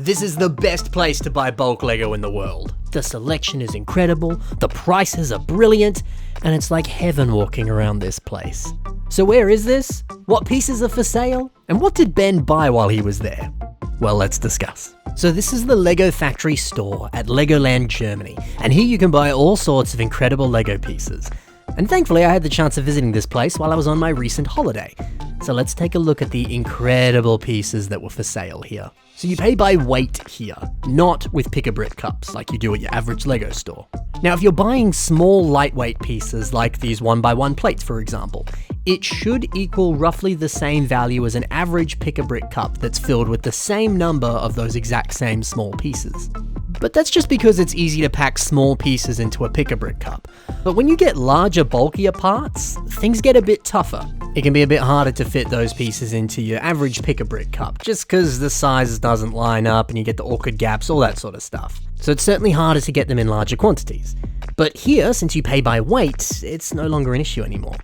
This is the best place to buy bulk Lego in the world. The selection is incredible, the prices are brilliant, and it's like heaven walking around this place. So where is this? What pieces are for sale? And what did Ben buy while he was there? Well, let's discuss. So this is the Lego factory store at Legoland, Germany, and here you can buy all sorts of incredible Lego pieces. And thankfully I had the chance of visiting this place while I was on my recent holiday. So let's take a look at the incredible pieces that were for sale here. So you pay by weight here, not with pick-a-brick cups like you do at your average Lego store. Now if you're buying small lightweight pieces like these 1x1 plates for example, it should equal roughly the same value as an average pick-a-brick cup that's filled with the same number of those exact same small pieces. But that's just because it's easy to pack small pieces into a pick-a-brick cup. But when you get larger, bulkier parts, things get a bit tougher. It can be a bit harder to fit those pieces into your average pick-a-brick cup, just because the size doesn't line up and you get the awkward gaps, all that sort of stuff. So it's certainly harder to get them in larger quantities. But here, since you pay by weight, it's no longer an issue anymore.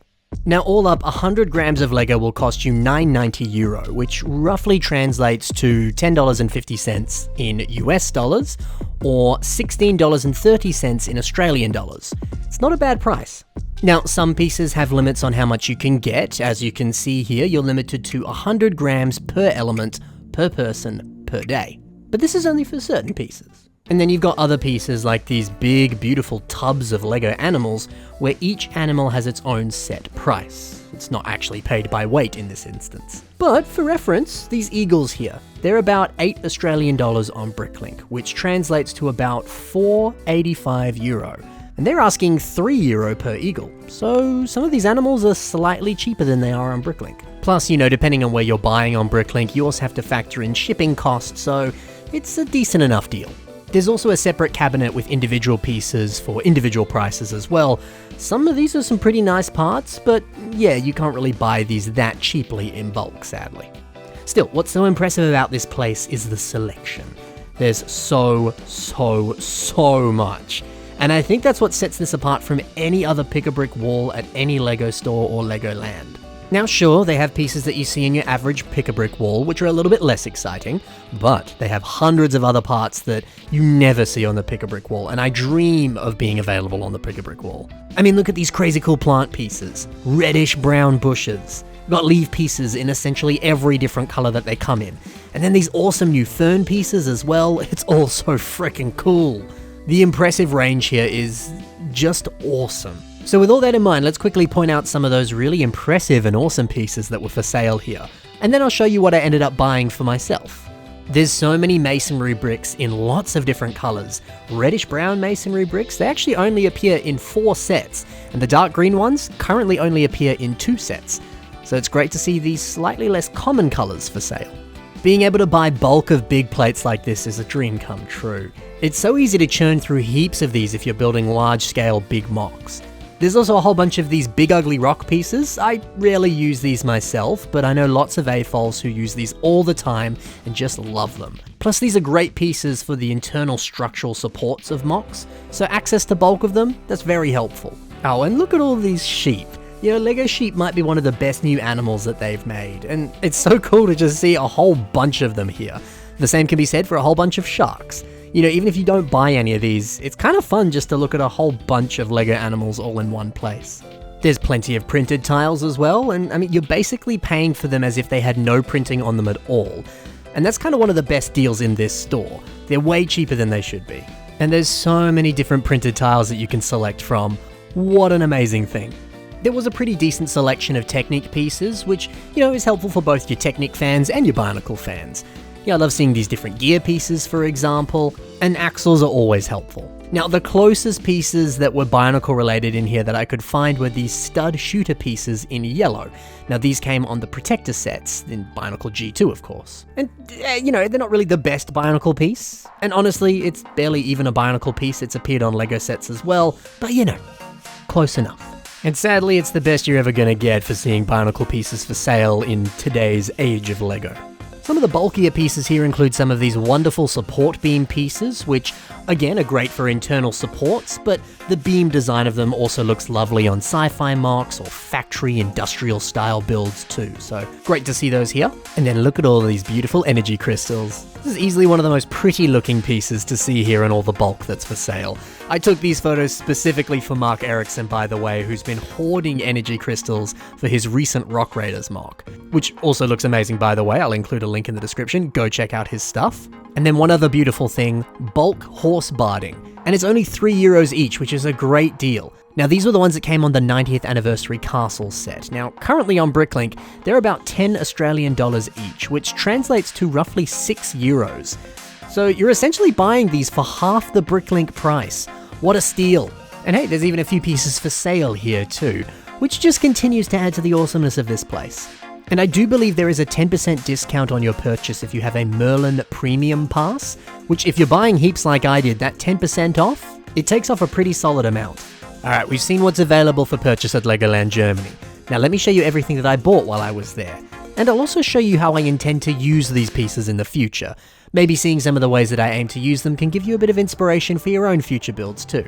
Now all up, 100 grams of Lego will cost you €9.90, which roughly translates to $10.50 in US dollars, or $16.30 in Australian dollars. It's not a bad price. Now some pieces have limits on how much you can get. As you can see here, you're limited to 100 grams per element, per person, per day. But this is only for certain pieces. And then you've got other pieces like these big, beautiful tubs of Lego animals, where each animal has its own set price. It's not actually paid by weight in this instance. But for reference, these eagles here, they're about €8 Australian on Bricklink, which translates to about €4.85. And they're asking €3 per eagle. So some of these animals are slightly cheaper than they are on Bricklink. Plus, depending on where you're buying on Bricklink, you also have to factor in shipping costs, so it's a decent enough deal. There's also a separate cabinet with individual pieces for individual prices as well. Some of these are some pretty nice parts, but yeah, you can't really buy these that cheaply in bulk, sadly. Still, what's so impressive about this place is the selection. There's so much. And I think that's what sets this apart from any other pick-a-brick wall at any Lego store or Legoland. Now sure, they have pieces that you see in your average pick-a-brick wall, which are a little bit less exciting, but they have hundreds of other parts that you never see on the pick-a-brick wall, and I dream of being available on the pick-a-brick wall. I mean, look at these crazy cool plant pieces, reddish-brown bushes. You've got leaf pieces in essentially every different color that they come in. And then these awesome new fern pieces as well, it's all so freaking cool. The impressive range here is just awesome. So with all that in mind, let's quickly point out some of those really impressive and awesome pieces that were for sale here, and then I'll show you what I ended up buying for myself. There's so many masonry bricks in lots of different colors. Reddish brown masonry bricks, they actually only appear in 4 sets, and the dark green ones currently only appear in 2 sets. So it's great to see these slightly less common colors for sale. Being able to buy bulk of big plates like this is a dream come true. It's so easy to churn through heaps of these if you're building large-scale big mocks. There's also a whole bunch of these big ugly rock pieces. I rarely use these myself, but I know lots of AFOLs who use these all the time and just love them. Plus these are great pieces for the internal structural supports of mocks, so access to bulk of them, that's very helpful. Oh, and look at all these sheep. Lego sheep might be one of the best new animals that they've made, and it's so cool to just see a whole bunch of them here. The same can be said for a whole bunch of sharks. Even if you don't buy any of these, it's kind of fun just to look at a whole bunch of Lego animals all in one place. There's plenty of printed tiles as well, and you're basically paying for them as if they had no printing on them at all. And that's kind of one of the best deals in this store. They're way cheaper than they should be. And there's so many different printed tiles that you can select from. What an amazing thing. There was a pretty decent selection of Technic pieces, which, is helpful for both your Technic fans and your Bionicle fans. I love seeing these different gear pieces, for example, and axles are always helpful. Now, the closest pieces that were Bionicle related in here that I could find were these stud shooter pieces in yellow. Now, these came on the Protector sets, in Bionicle G2, of course. And, they're not really the best Bionicle piece. And honestly, it's barely even a Bionicle piece, it's appeared on Lego sets as well, but close enough. And sadly, it's the best you're ever gonna get for seeing Bionicle pieces for sale in today's age of Lego. Some of the bulkier pieces here include some of these wonderful support beam pieces, which again are great for internal supports, but the beam design of them also looks lovely on sci-fi mocks or factory industrial style builds too, so great to see those here. And then look at all these beautiful energy crystals. This is easily one of the most pretty looking pieces to see here in all the bulk that's for sale. I took these photos specifically for Mark Erickson, by the way, who's been hoarding energy crystals for his recent Rock Raiders mock, which also looks amazing, by the way. I'll include a link in the description. Go check out his stuff. And then one other beautiful thing, bulk horse barding. And it's only €3 each, which is a great deal. Now, these were the ones that came on the 90th anniversary castle set. Now, currently on Bricklink, they're about $10 Australian each, which translates to roughly €6. So you're essentially buying these for half the Bricklink price. What a steal. And hey, there's even a few pieces for sale here too, which just continues to add to the awesomeness of this place. And I do believe there is a 10% discount on your purchase if you have a Merlin Premium Pass, which if you're buying heaps like I did, that 10% off, it takes off a pretty solid amount. Alright, we've seen what's available for purchase at Legoland Germany. Now let me show you everything that I bought while I was there. And I'll also show you how I intend to use these pieces in the future. Maybe seeing some of the ways that I aim to use them can give you a bit of inspiration for your own future builds too.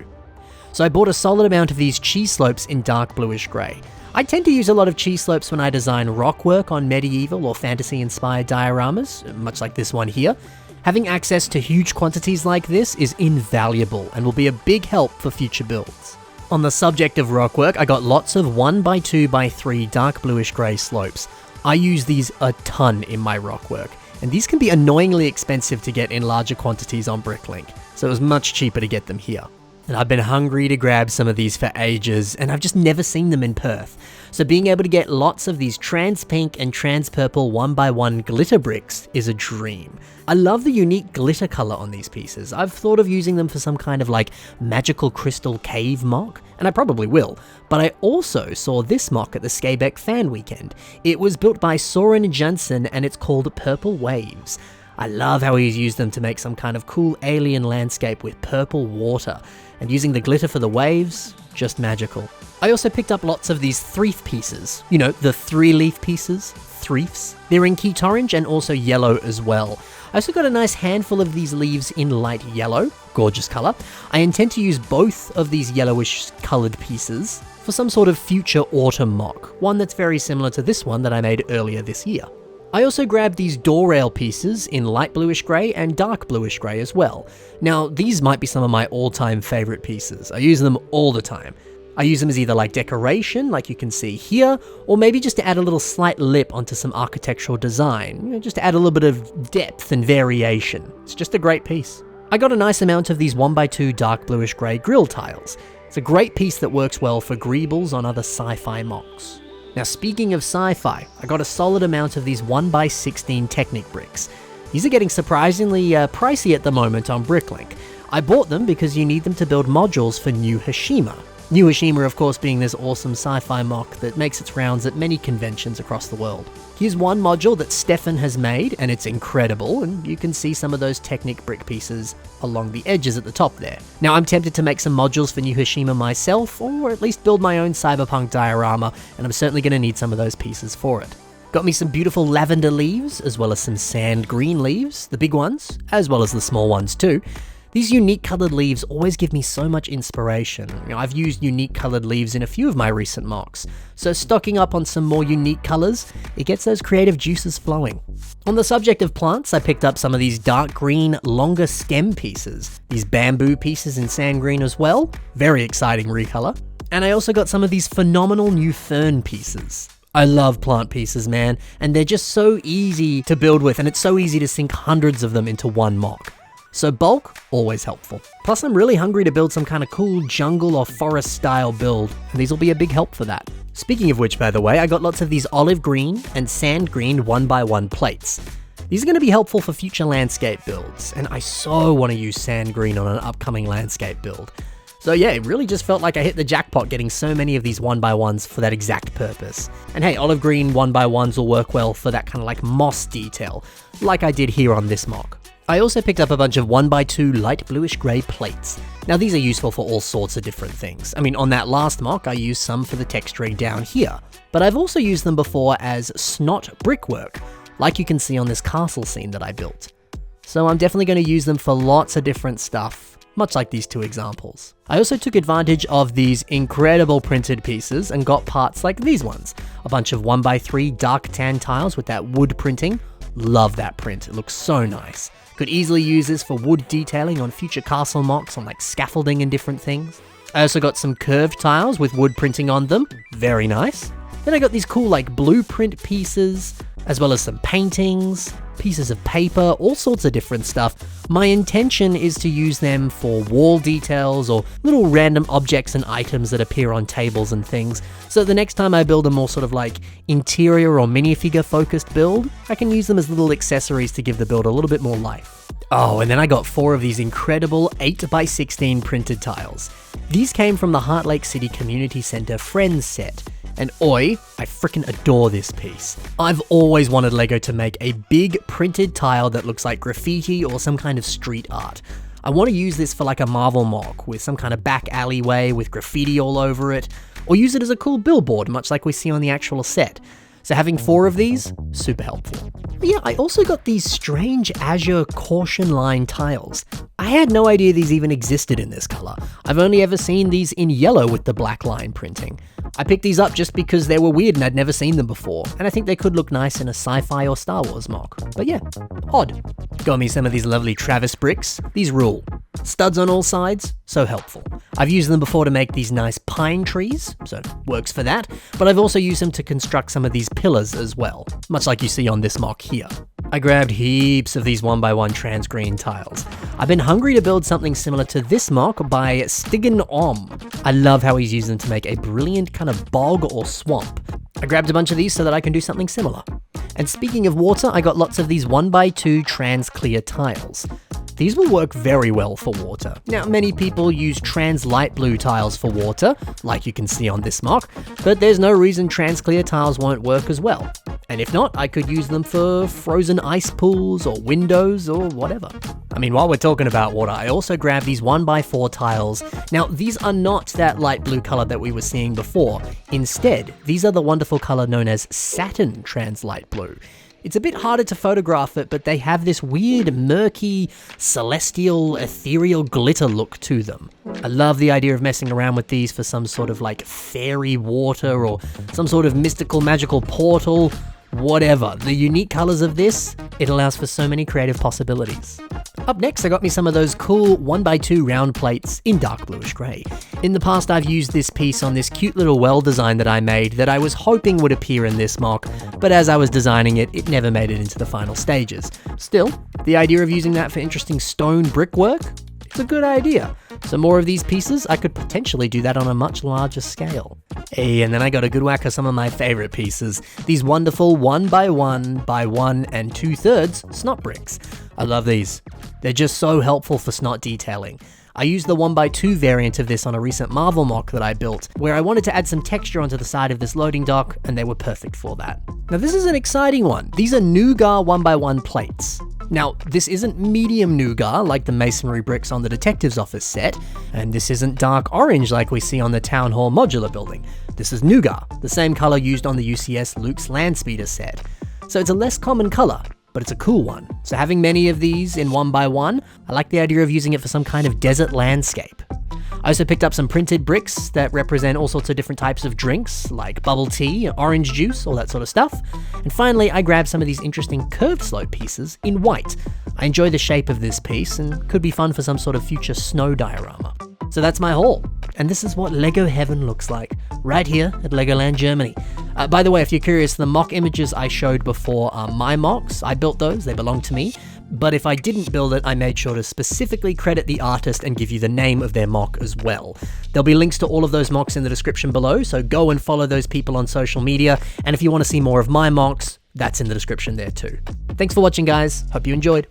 So I bought a solid amount of these cheese slopes in dark bluish grey. I tend to use a lot of cheese slopes when I design rock work on medieval or fantasy inspired dioramas, much like this one here. Having access to huge quantities like this is invaluable and will be a big help for future builds. On the subject of rock work, I got lots of 1x2x3 dark bluish grey slopes. I use these a ton in my rock work, and these can be annoyingly expensive to get in larger quantities on Bricklink, so it was much cheaper to get them here. And I've been hungry to grab some of these for ages, and I've just never seen them in Perth. So being able to get lots of these trans pink and trans purple 1x1 glitter bricks is a dream. I love the unique glitter color on these pieces. I've thought of using them for some kind of like magical crystal cave mock, and I probably will. But I also saw this mock at the Skabeck fan weekend. It was built by Soren Jansen and it's called Purple Waves. I love how he's used them to make some kind of cool alien landscape with purple water, and using the glitter for the waves, just magical. I also picked up lots of these threef pieces. You know, the 3-leaf pieces, threefs. They're in Keat Orange and also yellow as well. I also got a nice handful of these leaves in light yellow, gorgeous color. I intend to use both of these yellowish colored pieces for some sort of future autumn mock, one that's very similar to this one that I made earlier this year. I also grabbed these door rail pieces in light bluish grey and dark bluish grey as well. Now, these might be some of my all-time favourite pieces. I use them all the time. I use them as either like decoration, like you can see here, or maybe just to add a little slight lip onto some architectural design, just to add a little bit of depth and variation. It's just a great piece. I got a nice amount of these 1x2 dark bluish grey grill tiles. It's a great piece that works well for greebles on other sci-fi mocks. Now speaking of sci-fi, I got a solid amount of these 1x16 Technic bricks. These are getting surprisingly pricey at the moment on Bricklink. I bought them because you need them to build modules for New Hashima. New Hashima, of course, being this awesome sci-fi mock that makes its rounds at many conventions across the world. Here's one module that Stefan has made, and it's incredible, and you can see some of those Technic brick pieces along the edges at the top there. Now, I'm tempted to make some modules for New Hashima myself, or at least build my own cyberpunk diorama, and I'm certainly going to need some of those pieces for it. Got me some beautiful lavender leaves, as well as some sand green leaves, the big ones, as well as the small ones too. These unique coloured leaves always give me so much inspiration. I've used unique coloured leaves in a few of my recent mocks, so stocking up on some more unique colours, it gets those creative juices flowing. On the subject of plants, I picked up some of these dark green, longer stem pieces, these bamboo pieces in sand green as well, very exciting recolour, and I also got some of these phenomenal new fern pieces. I love plant pieces, man, and they're just so easy to build with, and it's so easy to sink hundreds of them into one mock. So bulk, always helpful. Plus I'm really hungry to build some kind of cool jungle or forest style build, and these will be a big help for that. Speaking of which, by the way, I got lots of these olive green and sand green 1x1 plates. These are going to be helpful for future landscape builds, and I so want to use sand green on an upcoming landscape build. So yeah, it really just felt like I hit the jackpot getting so many of these 1x1s for that exact purpose. And hey, olive green 1x1s will work well for that kind of like moss detail, like I did here on this mock. I also picked up a bunch of 1x2 light bluish grey plates. Now these are useful for all sorts of different things. I mean, on that last mock, I used some for the texturing down here, but I've also used them before as snot brickwork, like you can see on this castle scene that I built. So I'm definitely going to use them for lots of different stuff, much like these two examples. I also took advantage of these incredible printed pieces and got parts like these ones. A bunch of 1x3 dark tan tiles with that wood printing, Love that print, it looks so nice. Could easily use this for wood detailing on future castle mocks, on like scaffolding and different things. I also got some curved tiles with wood printing on them, very nice. Then I got these cool like blueprint pieces, as well as some paintings, pieces of paper, all sorts of different stuff. My intention is to use them for wall details or little random objects and items that appear on tables and things, so the next time I build a more sort of like interior or minifigure focused build, I can use them as little accessories to give the build a little bit more life. Oh, and then I got 4 of these incredible 8x16 printed tiles. These came from the Heart Lake City Community Center Friends set. And oi, I freaking adore this piece. I've always wanted LEGO to make a big printed tile that looks like graffiti or some kind of street art. I want to use this for like a Marvel mock with some kind of back alleyway with graffiti all over it, or use it as a cool billboard, much like we see on the actual set. So having 4 of these, super helpful. But yeah, I also got these strange azure caution line tiles. I had no idea these even existed in this color. I've only ever seen these in yellow with the black line printing. I picked these up just because they were weird and I'd never seen them before, and I think they could look nice in a sci-fi or Star Wars mock. But yeah, odd. Got me some of these lovely Travis bricks. These rule. Studs on all sides, so helpful. I've used them before to make these nice pine trees, so works for that, but I've also used them to construct some of these pillars as well, much like you see on this mock here. I grabbed heaps of these 1x1 trans green tiles. I've been hungry to build something similar to this mock by Stigan Om. I love how he's used them to make a brilliant kind of bog or swamp. I grabbed a bunch of these so that I can do something similar. And speaking of water, I got lots of these 1x2 trans clear tiles. These will work very well for water. Now, many people use trans light blue tiles for water, like you can see on this mock, but there's no reason trans clear tiles won't work as well. And if not, I could use them for frozen ice pools or windows or whatever. I mean, while we're talking about water, I also grabbed these 1x4 tiles. Now, these are not that light blue color that we were seeing before. Instead, these are the wonderful color known as Satin Trans Light Blue. It's a bit harder to photograph it, but they have this weird, murky, celestial, ethereal glitter look to them. I love the idea of messing around with these for some sort of like fairy water or some sort of mystical, magical portal, whatever. The unique colors of this, it allows for so many creative possibilities. Up next, I got me some of those cool 1x2 round plates in dark bluish grey. In the past, I've used this piece on this cute little well design that I made that I was hoping would appear in this mock, but as I was designing it, it never made it into the final stages. Still, the idea of using that for interesting stone brickwork, it's a good idea. So more of these pieces, I could potentially do that on a much larger scale. Hey, and then I got a good whack of some of my favorite pieces. These wonderful 1x1 by 1 2/3 Snot Bricks. I love these. They're just so helpful for snot detailing. I used the 1x2 variant of this on a recent Marvel mock that I built, where I wanted to add some texture onto the side of this loading dock, and they were perfect for that. Now this is an exciting one. These are Nougat 1x1 plates. Now, this isn't medium nougat like the masonry bricks on the detective's office set, and this isn't dark orange like we see on the town hall modular building. This is nougat, the same color used on the UCS Luke's Landspeeder set. So it's a less common color, but it's a cool one. So having many of these in 1x1, I like the idea of using it for some kind of desert landscape. I also picked up some printed bricks that represent all sorts of different types of drinks, like bubble tea, orange juice, all that sort of stuff. And finally, I grabbed some of these interesting curved slope pieces in white. I enjoy the shape of this piece and could be fun for some sort of future snow diorama. So that's my haul. And this is what LEGO Heaven looks like, right here at Legoland Germany. By the way, if you're curious, the mock images I showed before are my mocks. I built those, they belong to me. But if I didn't build it, I made sure to specifically credit the artist and give you the name of their mock as well. There'll be links to all of those mocks in the description below, so go and follow those people on social media. And if you want to see more of my mocks, that's in the description there too. Thanks for watching, guys. Hope you enjoyed.